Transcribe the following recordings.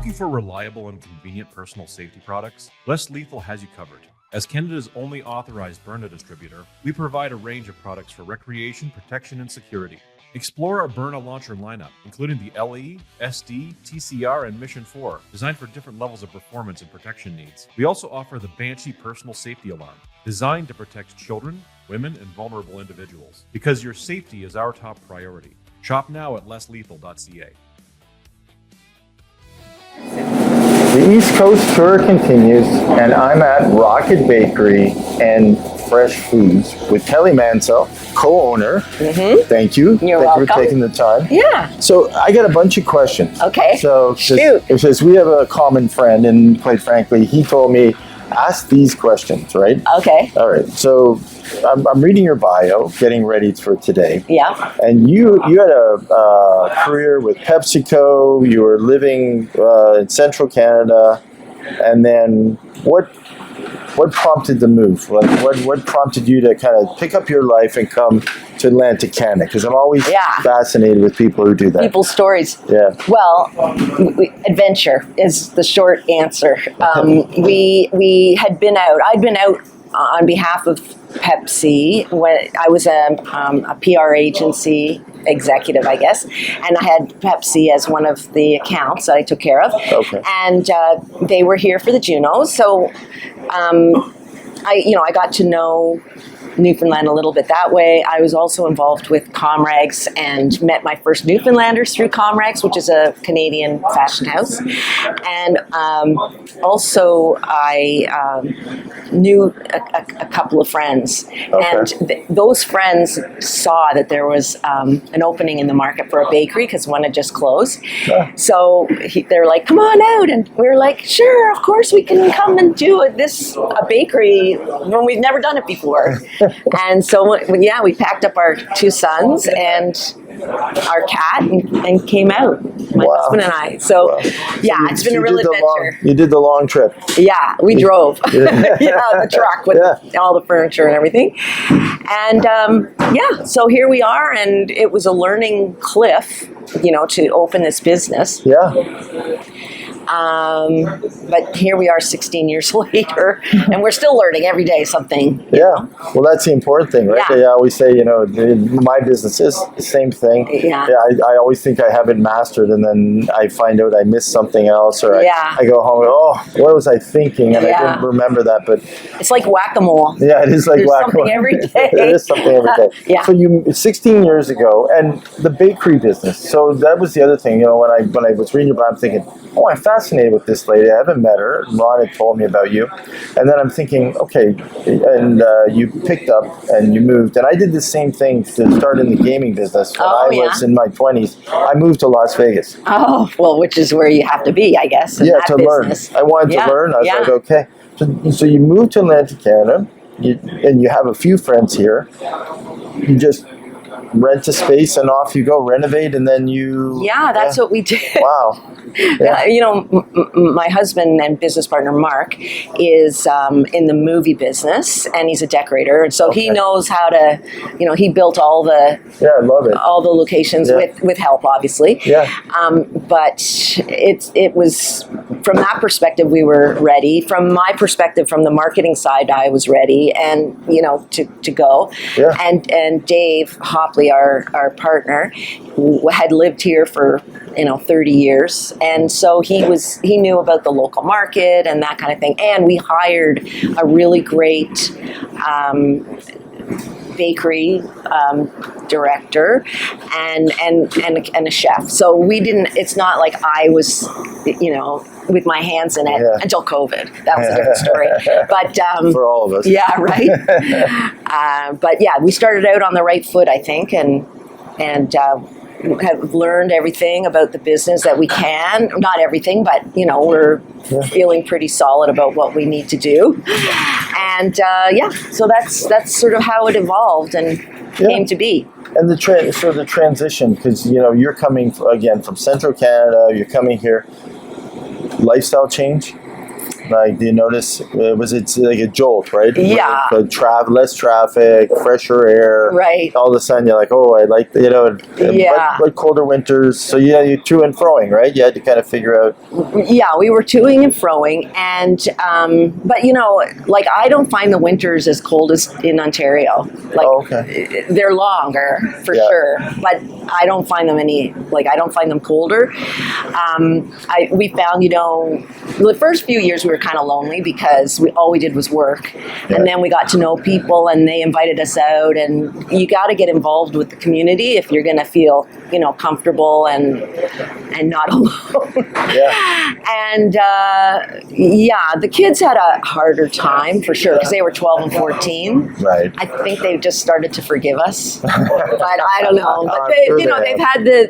Looking for reliable and convenient personal safety products? Less Lethal has you covered. As Canada's only authorized Byrna distributor, we provide a range of products for recreation, protection, and security. Explore our Byrna launcher lineup, including the LE, SD, TCR, and Mission 4, designed for different levels of performance and protection needs. We also offer the Banshee personal safety alarm, designed to protect children, women, and vulnerable individuals. Because your safety is our top priority. Shop now at lesslethal.ca. The East Coast tour continues, and I'm at Rocket Bakery and Fresh Foods with Kelly Mansell, co-owner. Mm-hmm. Thank you. You're Thank welcome. you for taking the time. Yeah. So I got a bunch of questions. Okay. So Shoot. It says we have a common friend, and quite frankly, he told me, ask these questions, right? Okay. All right. So I'm reading your bio, getting ready for today. Yeah. And you had a career with PepsiCo. You were living in Central Canada, and then what prompted the move? Like what prompted you to kind of pick up your life and come to Atlantic Canada? Because I'm always fascinated with people who do that. People's stories. Yeah. Well, adventure is the short answer. We had been out. I'd been out on behalf of Pepsi when I was a PR agency executive, I guess, and I had Pepsi as one of the accounts that I took care of. Okay. And they were here for the Junos, so I got to know Newfoundland a little bit that way. I was also involved with Comrags and met my first Newfoundlanders through Comrags, which is a Canadian fashion house. And also I knew a couple of friends. Okay. And those friends saw that there was an opening in the market for a bakery because one had just closed. Yeah. So they were like, come on out. And we were like, sure, of course we can come and do a bakery when we've never done it before. And so, we packed up our two sons and our cat and came out, my husband and I. So, it's been a real adventure. You did the long trip. Yeah, we drove. The truck with all the furniture and everything. And, so here we are, and it was a learning cliff, to open this business. Yeah. But here we are 16 years later, and we're still learning every day something. Yeah. Well, that's the important thing, right? Yeah. They always say, my business is the same thing. Yeah. I always think I have it mastered, and then I find out I missed something else, or I go home and, what was I thinking? And I didn't remember that, but... It's like whack-a-mole. Yeah, it is like whack-a-mole. Something every day. There is something every day. Yeah. So 16 years ago, and the bakery business. So that was the other thing, when I was reading your bio, I'm thinking, I'm fascinated with this lady. I haven't met her. Ron had told me about you. And then I'm thinking, okay, and you picked up and you moved. And I did the same thing to start in the gaming business when I was in my 20s. I moved to Las Vegas. Oh, well, which is where you have to be, I guess. To learn. I wanted to learn. I was like, okay. So you moved to Atlantic Canada, and you have a few friends here. You just rent a space and off you go, renovate, and then you... Yeah, that's what we did. Wow. Yeah. My husband and business partner, Mark, is in the movie business, and he's a decorator. And so he knows how to, he built all the... Yeah, I love it. All the locations with help, obviously. Yeah. But it was, from that perspective, we were ready. From my perspective, from the marketing side, I was ready and, to go. Yeah. And Dave Hopley, our partner, had lived here for 30 years, and so he knew about the local market and that kind of thing. And we hired a really great bakery director and a chef. So we didn't. It's not like I was, with my hands in it until COVID. That was a different story. But for all of us. Yeah, right. But we started out on the right foot, I think, and have learned everything about the business that we can. Not everything, but we're feeling pretty solid about what we need to do. And so that's sort of how it evolved and came to be. And the transition, because you're coming again from Central Canada, you're coming here. Lifestyle change? Like, do you notice, was it like a jolt, right? Yeah. Less traffic, fresher air. Right. All of a sudden you're like, oh, I like, Yeah. but colder winters. So yeah, you're to and froing, right? You had to kind of figure out. Yeah, we were toing and froing, and but like I don't find the winters as cold as in Ontario. Like, okay. They're longer for sure, but I don't find them I don't find them colder. We found, the first few years we were kind of lonely because all we did was work, and then we got to know people, and they invited us out, and you got to get involved with the community if you're going to feel comfortable and not alone. Yeah. And the kids had a harder time for sure because they were 12 and 14. Right. I think they've just started to forgive us, but I don't know. But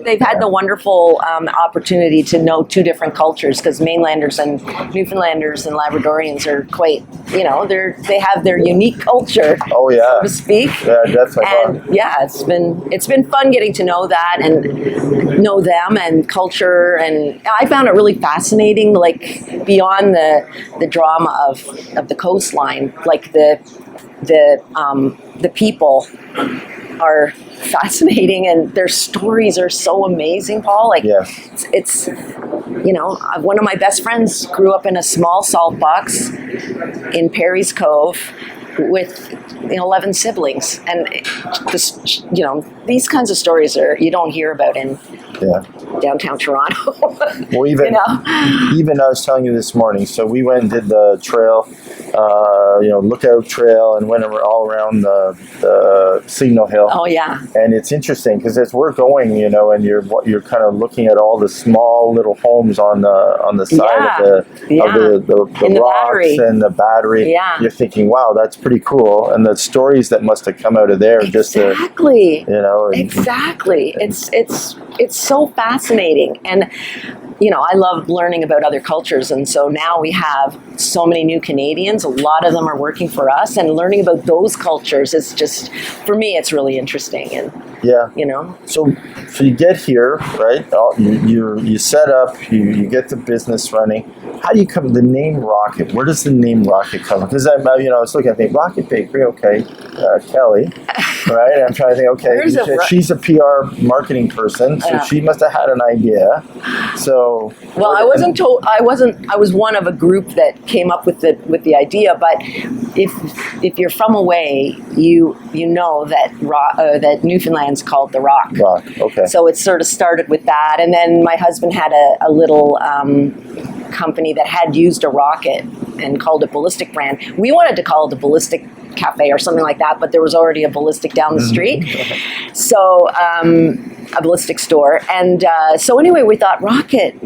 they've had the wonderful opportunity to know two different cultures because Mainlanders and Newfoundlanders and Labradorians are quite, they have their unique culture. Oh yeah. So to speak. Yeah, definitely. And yeah, it's been fun getting to know that and know them and culture, and I found it really fascinating. Like beyond the drama of the coastline, like the people are fascinating, and their stories are so amazing, Paul. Like it's one of my best friends grew up in a small salt box in Perry's Cove with 11 siblings, and these kinds of stories you don't hear about in downtown Toronto. Well, even I was telling you this morning, so we went and did the trail, Lookout Trail, and went all around the Signal Hill. Oh yeah. And it's interesting because as we're going, and you're kind of looking at all the small little homes on the side of the rocks battery. And the battery. Yeah. You're thinking, wow, that's pretty cool. And the stories that must have come out of there, exactly. Exactly. It's so fascinating, and I love learning about other cultures, and so now we have so many new Canadians. A lot of them are working for us, and learning about those cultures is just, for me, it's really interesting. And so you get here, right? You set up, you get the business running. How do you come the name Rocket? Where does the name Rocket come from? Because I was looking at the Rocket Bakery, okay, Kelly, right? And I'm trying to think, okay, she's a PR marketing person, so she must have had an idea. So I wasn't told. I was one of a group that came up with the idea. But if you're from away, you know that that Newfoundland's called the Rock. Rock. Okay. So it sort of started with that, and then my husband had a little company that had used a rocket and called it Ballistic Brand. We wanted to call it the Ballistic Cafe or something like that, but there was already a Ballistic down the street. So a Ballistic store. And so anyway, we thought Rocket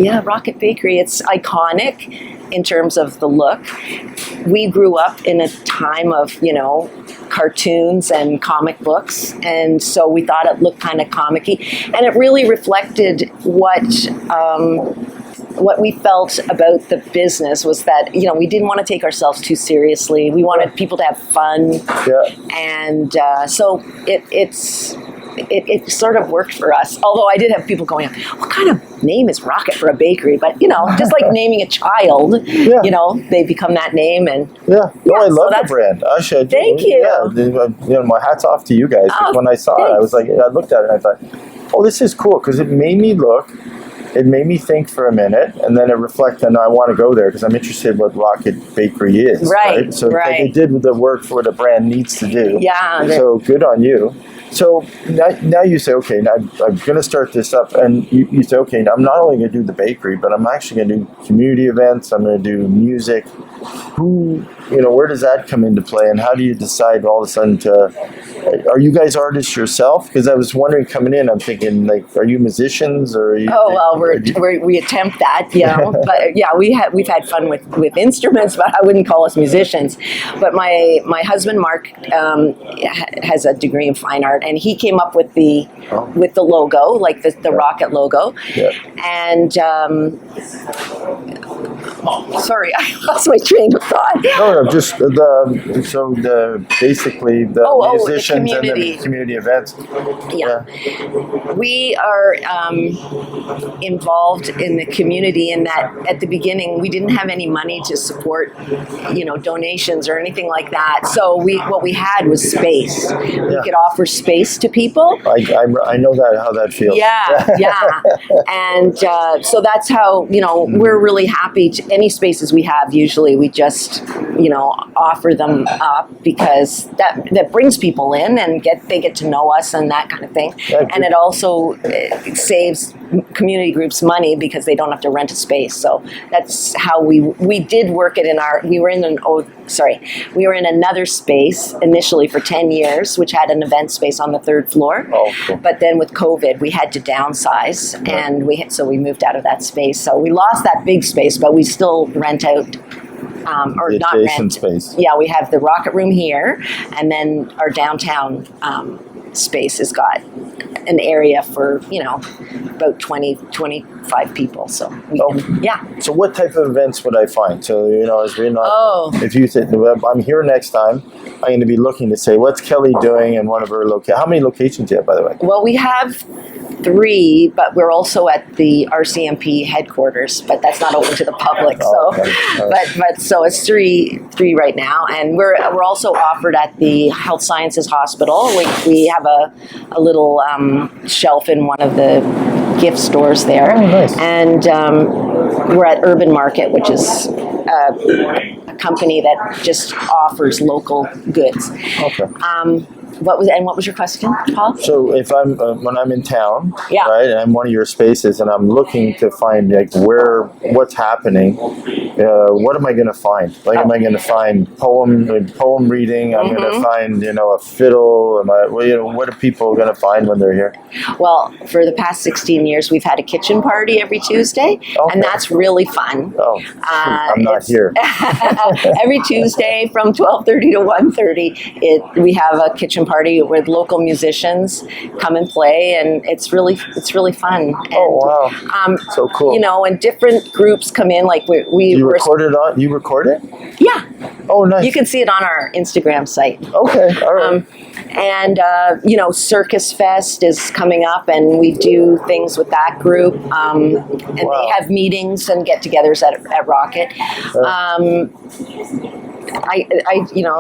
Bakery, it's iconic in terms of the look. We grew up in a time of, cartoons and comic books, and so we thought it looked kind of comic-y, and it really reflected what we felt about the business was that, we didn't want to take ourselves too seriously. We wanted people to have fun. Yeah. And so it sort of worked for us. Although I did have people going, what kind of name is Rocket for a bakery? But, just like naming a child, they become that name. And I love the brand. I should. Thank you. Yeah, my hat's off to you guys. Oh, when I saw it, I was like, I looked at it and I thought, oh, this is cool, because it made me think for a minute, and then it reflected, and I want to go there because I'm interested in what Rocket Bakery is. Right. So they did the work for what the brand needs to do. Yeah. So good on you. So now you say, okay, now I'm going to start this up, and you say, okay, now I'm not only going to do the bakery, but I'm actually going to do community events. I'm going to do music. Where does that come into play, and how do you decide all of a sudden are you guys artists yourself? Because I was wondering coming in, I'm thinking, like, are you musicians, or are you? Oh well, we attempt that, but yeah, we've had fun with instruments, but I wouldn't call us musicians. But my husband Mark has a degree in fine art, and he came up with the logo, like the Rocket logo, and Sorry, I lost my train of thought. No, just basically the the musicians and community. the community events. Yeah. We are involved in the community in that at the beginning we didn't have any money to support, donations or anything like that. So what we had was space. We could offer space to people. I know how that feels. Yeah. And so that's how, we're really happy to any spaces we have. Usually we just, offer them up because that brings people in and they get to know us and that kind of thing. And it also saves community groups money because they don't have to rent a space. So that's how we did work it we were in another space initially for 10 years, which had an event space on the 3rd floor. Oh, cool. But then with COVID, we had to downsize, and we moved out of that space. So we lost that big space, but we still rent out. Or the not adjacent rent. Space. Yeah, we have the Rocket Room here, and then our downtown space has got an area for, about 20, 25 people. So So what type of events would I find? So, as we're not, if you said, I'm here next time, I'm going to be looking to say, what's Kelly doing in one of her locations? How many locations do you have, by the way? Well, we have 3, but we're also at the RCMP headquarters, but that's not open to the public. So it's 3 right now, and we're also offered at the Health Sciences Hospital. We have a little shelf in one of the gift stores there. Oh, nice. And we're at Urban Market, which is a company that just offers local goods. Okay. What was your question, Paul? So if I'm when I'm in town, Yeah. right, and I'm one of your spaces, and I'm looking to find what's happening, what am I going to find? Am I going to find poem reading? I'm going to find a fiddle. What are people going to find when they're here? Well, for the past 16 years, we've had a kitchen party every Tuesday, and that's really fun. Oh, I'm not here. Every Tuesday from 12:30 to 1:30, we have a kitchen party with local musicians come and play, and it's really fun. And, wow! So cool. And different groups come in. Like you record it? Yeah. Oh, nice. You can see it on our Instagram site. Okay, all right. And Circus Fest is coming up, and we do things with that group. And they have meetings and get-togethers at Rocket.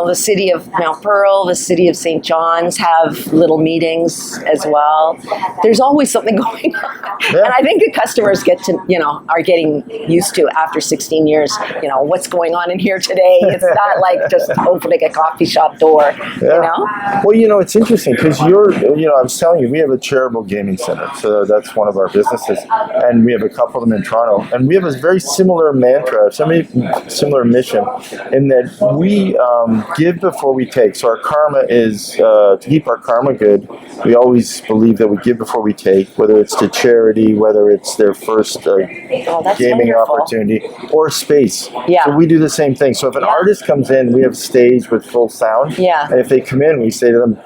The city of Mount Pearl, the city of St. John's have little meetings as well. There's always something going on. Yeah. And I think the customers are getting used to after 16 years, what's going on in here today. It's not like just opening a coffee shop door, Well, it's interesting because I was telling you, we have a charitable gaming center. So that's one of our businesses. And we have a couple of them in Toronto. And we have a very similar mantra, similar mission in that we give before we take. So our karma is to keep our karma good. We always believe that we give before we take, whether it's to charity, whether it's their first gaming wonderful. opportunity, or space. Yeah. So we do the same thing. So if an artist comes in, we have a stage with full sound. Yeah. And if they come in, we say to them,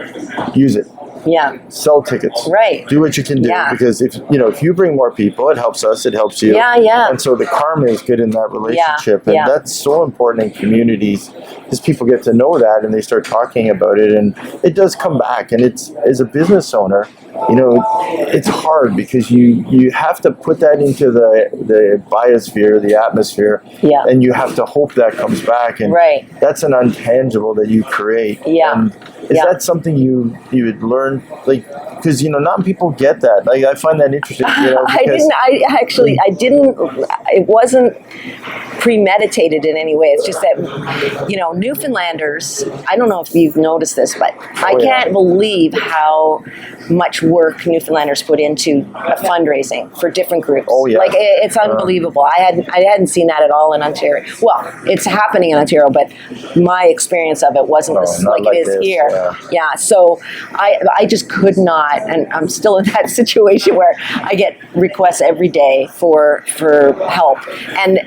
use it. Yeah. Sell tickets. Right. Do what you can do because if you bring more people, it helps us, it helps you. Yeah. And so the karma is good in that relationship, and that's so important in communities because people get to know that and they start talking about it, and it does come back. And it's as a business owner, it's hard because you have to put that into the biosphere, the atmosphere, and you have to hope that comes back, and that's an intangible that you create. And is that something you would learn, because not people get that. I find that interesting. I didn't. It wasn't premeditated in any way. It's just that Newfoundlanders. I don't know if you've noticed this, but I can't believe how much work Newfoundlanders put into fundraising for different groups. Oh yeah, it's unbelievable. I hadn't seen that at all in Ontario. Well, it's happening in Ontario, but my experience of it wasn't like it is here. Yeah. So I just could not, and I'm still in that situation where I get requests every day for help, and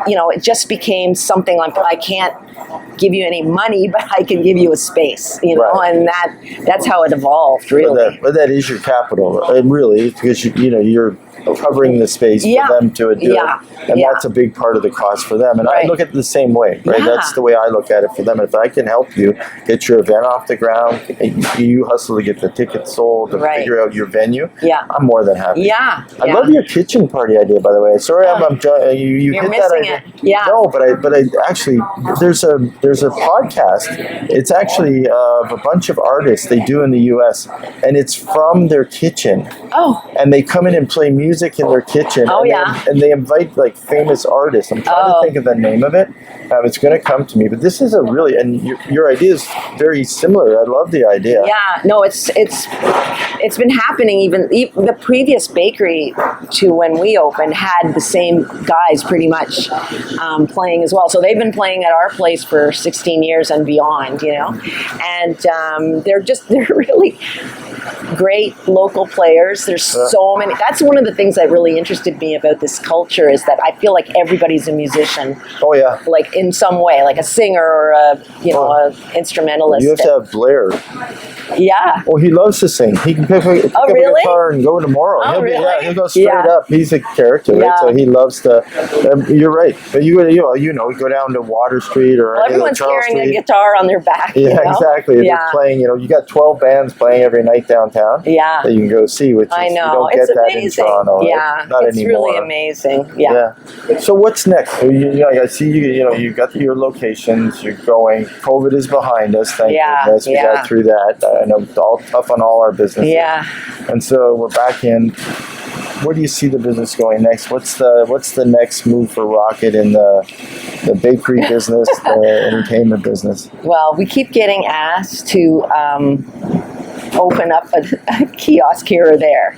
it just became something like I can't give you any money, but I can give you a space, and that's how it evolved, really. But that is your capital, and really, because you're covering the space Yeah. for them to do Yeah. it. And Yeah. that's a big part of the cost for them. And I Right. look at it the same way, right? Yeah. That's the way I look at it for them. If I can help you get your event off the ground, you hustle to get the tickets sold, to Right. figure out your venue, Yeah. I'm more than happy. Yeah. I yeah. love your kitchen party idea, by the way. Sorry, you You're hit that missing idea. it. Yeah. No, but I actually there's a podcast. It's actually a bunch of artists they do in the U.S. and it's from their kitchen, Oh. and they come in and play music in their kitchen. Oh, and yeah. and they invite like famous artists. I'm trying to think of the name of it. It's going to come to me, but this is a really and your idea is very similar. I love the idea. Yeah, no, it's been happening. Even the previous bakery to when we opened had the same guys pretty much playing as well. So they've been playing at our place for 16 years and beyond, you know. And they're really great local players. There's so many. That's one of the things that really interested me about this culture is that I feel like everybody's a musician. Oh yeah. Like in some way, like a singer or a instrumentalist. You have to have Blair. Yeah. Oh, he loves to sing. He can pick up a guitar and go tomorrow. Oh, he'll really? He'll go straight Yeah. up. He's a character, right? Yeah. So he loves to. You're right, but you go down to Water Street or Well, everyone's Charles carrying Street. a guitar on their back. Yeah, you know? exactly. Yeah. They're playing. You got 12 bands playing every night downtown. Yeah. That you can go see. Which I is, know. you don't It's get that amazing. in Toronto. Right? Yeah. Not it's anymore. really amazing. Yeah. So what's next? So I see you got your locations. You're going. COVID is behind us. Thank goodness we got through that. I know it's all tough on all our businesses. Yeah. And so we're back in. Where do you see the business going next? What's the next move for Rocket in the bakery business, the entertainment business? Well, we keep getting asked to open up a kiosk here or there.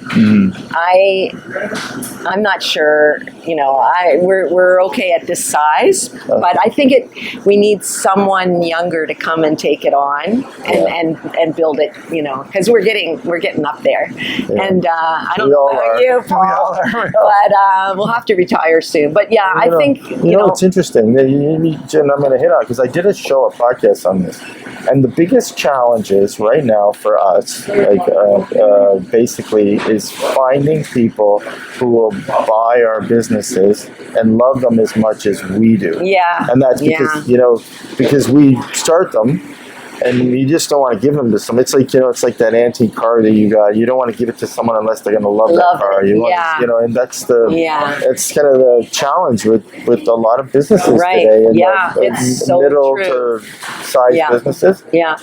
I'm not sure. We're okay at this size, but I think we need someone younger to come and take it on and build it. Because we're getting up there, and I don't know about you, Paul, but we'll have to retire soon. But yeah, I think it's interesting. Jen, I'm going to hit on because I did a podcast on this, and the biggest challenges right now for us, basically, is finding people who will buy our businesses and love them as much as we do. Yeah. And that's because because we start them. And you just don't want to give them to some. It's like it's like that antique car that you got. You don't want to give it to someone unless they're going to love that car. It. And that's it's kind of the challenge with a lot of businesses today. And it's so middle true. to size businesses. Yeah,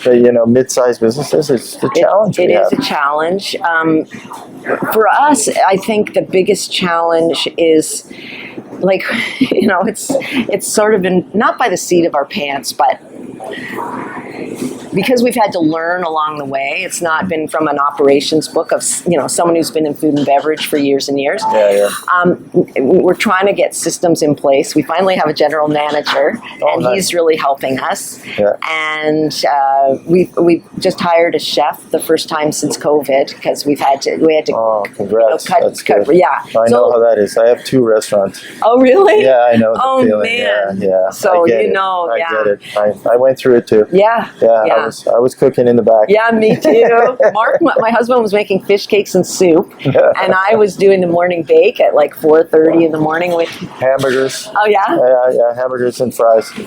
mid-sized businesses. It's the challenge. It is a challenge. For us, I think the biggest challenge is it's sort of been not by the seat of our pants, but because we've had to learn along the way. It's not been from an operations book of someone who's been in food and beverage for years and years. We're trying to get systems in place. We finally have a general manager, and he's really helping us. And we just hired a chef the first time since COVID because we had to. Oh, congrats! That's good. Yeah, I know how that is. I have 2 restaurants. Oh, really? Yeah, I know the feeling. Man. Yeah. So I get it. I went through it too. Yeah. I was cooking in the back. Yeah, me too. Mark, my husband, was making fish cakes and soup, and I was doing the morning bake at like 4:30 in the morning with hamburgers. Oh yeah. Yeah, hamburgers and fries. We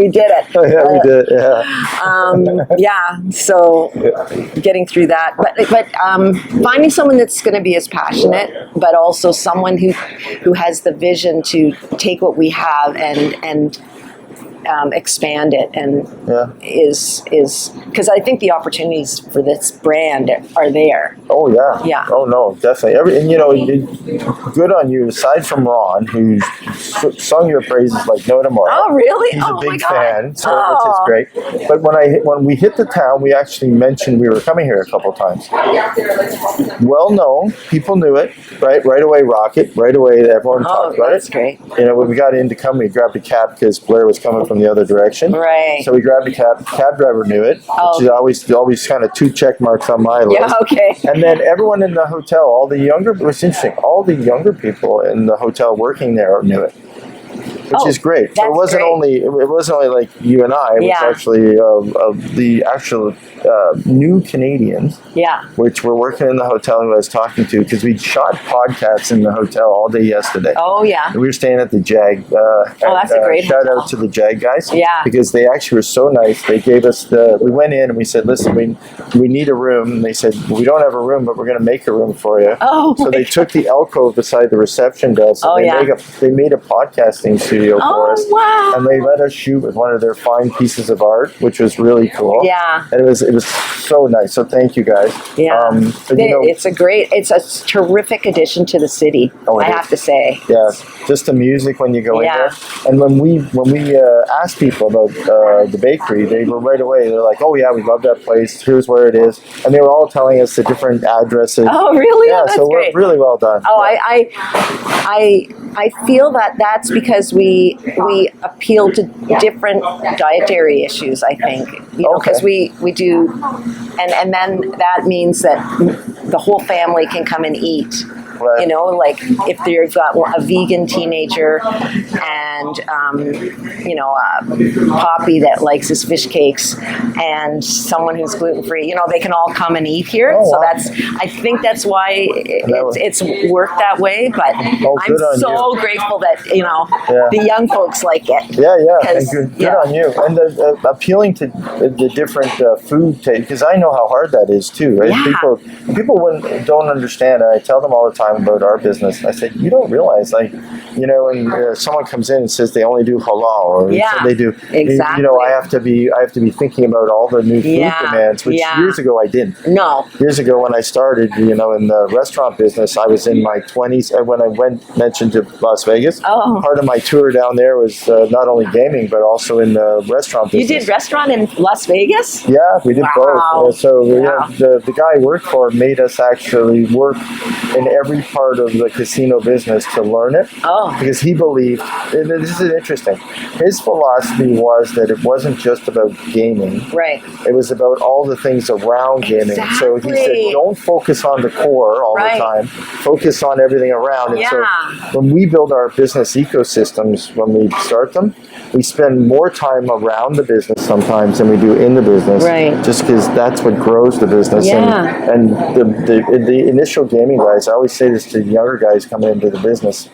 did it. We did. Yeah. So getting through that, but finding someone that's going to be as passionate, but also someone who has the vision to take what we have and expand it, and is because I think the opportunities for this brand are there. Oh yeah. Yeah. Oh no, definitely. Good on you. Aside from Ron, who's sung your praises like no tomorrow. Oh really? He's a big my fan, which is great. But when we hit the town, we actually mentioned we were coming here a couple times. Well known, people knew it. Right away, Rocket. Right away, everyone talked about it. That's great. When we got in to come, we grabbed a cab because Blair was coming from the other direction. Right. So we grabbed a cab. Cab driver knew it, which is always kind of 2 check marks on my list. Yeah. Okay. And then everyone in the hotel, it was interesting. All the younger people in the hotel working there knew it, which is great. So it wasn't only like you and I. It was actually the actual new Canadians, Yeah. which were working in the hotel who I was talking to, because we shot podcasts in the hotel all day yesterday. Oh, yeah. And we were staying at the Jag. That's a great shout hotel. out to the Jag guys. Yeah. Because they actually were so nice. They gave us we went in and we said, listen, we need a room. And they said, we don't have a room, but we're going to make a room for you. Oh, so they took the alcove beside the reception desk. And they made a podcasting studio for us. Wow. And they let us shoot with one of their fine pieces of art, which was really cool. Yeah. And it was so nice. So thank you guys. Yeah. But, it's a terrific addition to the city, I have to say. Yeah. Just the music when you go in there. And when we asked people about the bakery, they were right away. They're like, "Oh yeah, we love that place. Here's where it is." And they were all telling us the different addresses. Oh really? Yeah. That's So great. we're really well done. Oh, yeah. I feel that's because we appeal to different dietary issues. I think because we do, and then that means that the whole family can come and eat. Right. Like if you've got a vegan teenager and, Poppy that likes his fish cakes and someone who's gluten-free, they can all come and eat here. Oh, so wow. I think that's why it's worked that way. But I'm so grateful that, the young folks like it. Yeah. And good on you. And appealing to the different food taste, because I know how hard that is too, right? Yeah. People don't understand, and I tell them all the time about our business. I said, you don't realize, when someone comes in and says they only do halal, or they do, exactly. I have to be thinking about all the new food demands, which years ago I didn't. No. Years ago when I started, in the restaurant business, I was in my 20s. When I mentioned to Las Vegas, part of my tour down there was not only gaming, but also in the restaurant business. You did restaurant in Las Vegas? Yeah, we did both. Wow. The guy I worked for made us actually work in every part of the casino business to learn it. Oh. Because he believed, and this is interesting, his philosophy was that it wasn't just about gaming. Right. It was about all the things around gaming. Exactly. So he said, don't focus on the core all the time. Focus on everything around. And so when we build our business ecosystems, when we start them, we spend more time around the business sometimes than we do in the business. Right. Just because that's what grows the business. Yeah. And the initial gaming guys, I always say this to younger guys coming into the business.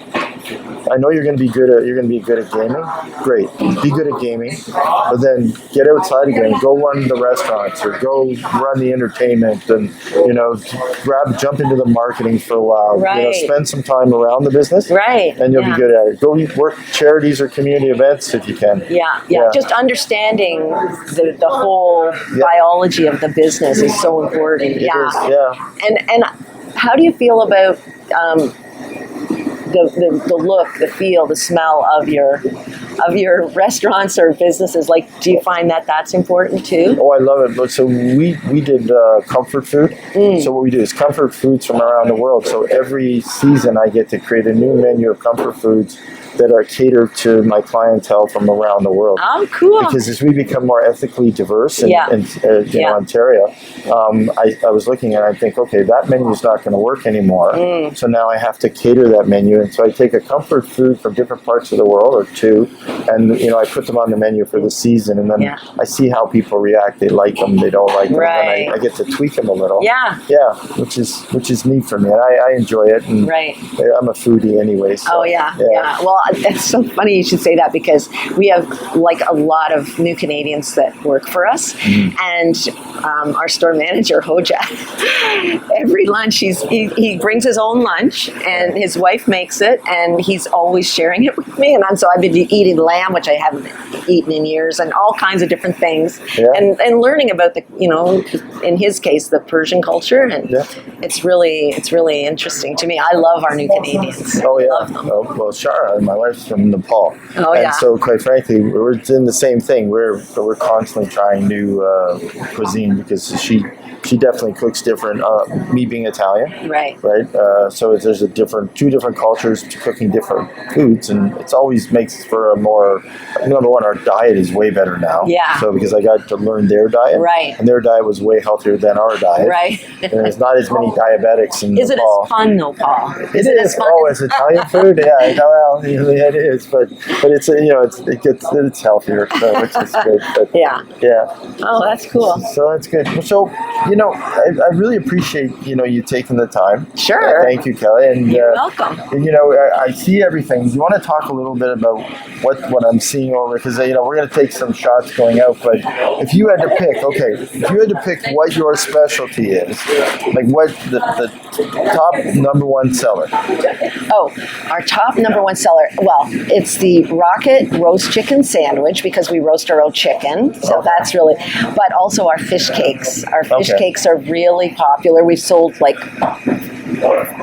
I know you're going to be good at gaming. Great, be good at gaming, but then get outside again. Go run the restaurants or go run the entertainment, and jump into the marketing for a while. Right. Spend some time around the business. Right. And you'll be good at it. Go work charities or community events if you can. Yeah. Just understanding the whole biology of the business is so important. It is. And how do you feel about the look, the feel, the smell of your restaurants or businesses? Do you find that that's important too? Oh, I love it. So we did comfort food. So what we do is comfort foods from around the world. So every season I get to create a new menu of comfort foods that are catered to my clientele from around the world. Oh, cool. Because as we become more ethically diverse in Ontario, I was looking and I think, okay, that menu is not going to work anymore. So now I have to cater that menu. And so I take a comfort food from different parts of the world or two, and I put them on the menu for the season. And then I see how people react. They like them, they don't like them. Right. And I get to tweak them a little. Yeah. Yeah, which is neat for me. And I enjoy it. And I'm a foodie anyway. So, yeah. Well, it's so funny you should say that, because we have a lot of new Canadians that work for us, and our store manager Hoja, every lunch he brings his own lunch, and his wife makes it, and he's always sharing it with me, and so I've been eating lamb, which I haven't eaten in years, and all kinds of different things, and learning about in his case, the Persian culture, and it's really interesting to me. I love our new Canadians. Oh yeah. I love them. Oh, well, Shara, my wife's from Nepal. Oh, and so quite frankly, we're doing the same thing. We're constantly trying new cuisine, because she definitely cooks different. Me being Italian, right. So there's two different cultures to cooking different foods, and it's always makes for a more, number one, our diet is way better now. Yeah. So because I got to learn their diet, and their diet was way healthier than our diet. Right. And there's not as many diabetics in Nepal. Is it as fun, though, Paul? Is it as fun? Oh, as Italian food? Yeah. Well, it is, but it's it's healthier, so, which is good. But, yeah. Yeah. Oh, that's cool. So That's good. So, I really appreciate, you taking the time. Sure. Thank you, Kelly. And You're welcome. I see everything. Do you want to talk a little bit about what I'm seeing over? Because, we're going to take some shots going out. But if you had to pick, what your specialty is, like what the top number one seller. Oh, our top number one seller. Well, it's the Rocket Roast Chicken Sandwich because we roast our own chicken. So that's really, but also our fish cakes. Our fish cakes are really popular. We've sold like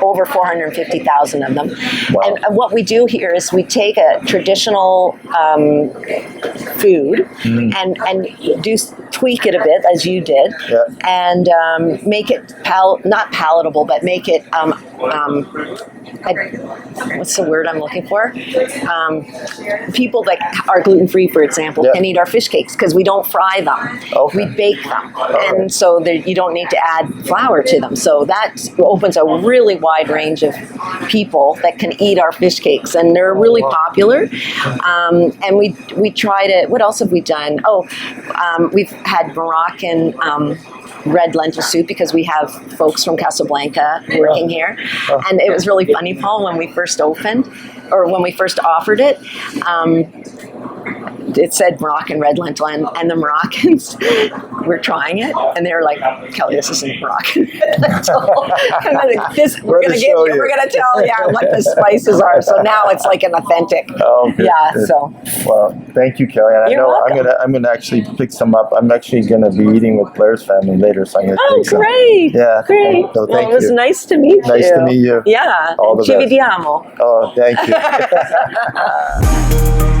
over 450,000 of them. Wow. And what we do here is we take a traditional food and tweak it a bit, as you did, and make it not palatable, but make it what's the word I'm looking for? People that are gluten-free, for example, can eat our fish cakes because we don't fry them. We bake them. And so you don't need to add flour to them. So that opens a really wide range of people that can eat our fish cakes. And they're really popular. And we try to, what else have we done? We've had Moroccan red lentil soup because we have folks from Casablanca working here. And it was really funny, Paul, when we first opened, or when we first offered it, it said Moroccan red lentil, and the Moroccans were trying it, and they were like, Kelly, this isn't Moroccan red lentil. We're going to tell you what the spices are. So now it's like an authentic. Good. So. Well, thank you, Kelly. And You're welcome. I'm gonna actually pick some up. I'm actually gonna be eating with Blair's family later, so I'm gonna take some. Great. Yeah. Great. So Well, it was nice to meet you. Nice to meet you. Yeah. All the Ci best. vediamo. Oh, thank you.